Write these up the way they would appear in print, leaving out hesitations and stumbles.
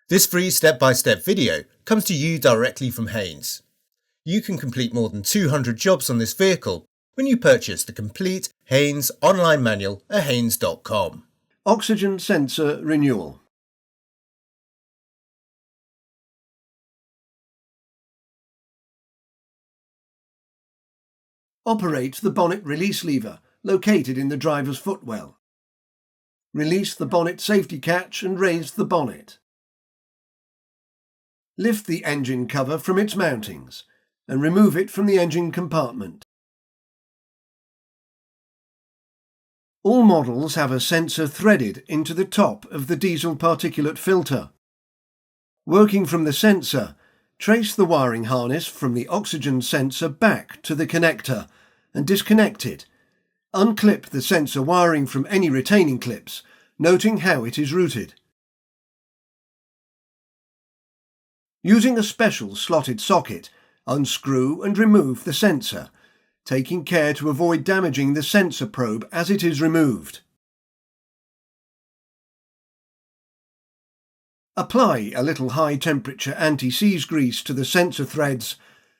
This free step-by-step video comes to you directly from Haynes. You can complete more than 200 jobs on this vehicle when you purchase the complete Haynes online manual at haynes.com. Oxygen sensor renewal. Operate the bonnet release lever located in the driver's footwell. Release the bonnet safety catch and raise the bonnet. Lift the engine cover from its mountings and remove it from the engine compartment. All models have a sensor threaded into the top of the diesel particulate filter. Working from the sensor, trace the wiring harness from the oxygen sensor back to the connector and disconnect it. Unclip the sensor wiring from any retaining clips, noting how it is routed. Using a special slotted socket, unscrew and remove the sensor, taking care to avoid damaging the sensor probe as it is removed. Apply a little high-temperature anti-seize grease to the sensor threads,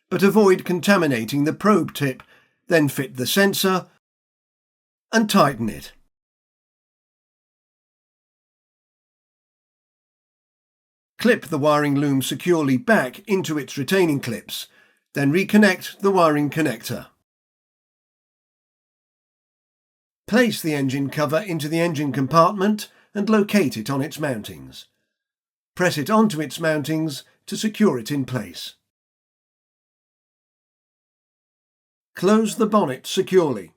but avoid contaminating the probe tip, then fit the sensor and tighten it. Clip the wiring loom securely back into its retaining clips, then reconnect the wiring connector. Place the engine cover into the engine compartment and locate it on its mountings. Press it onto its mountings to secure it in place. Close the bonnet securely.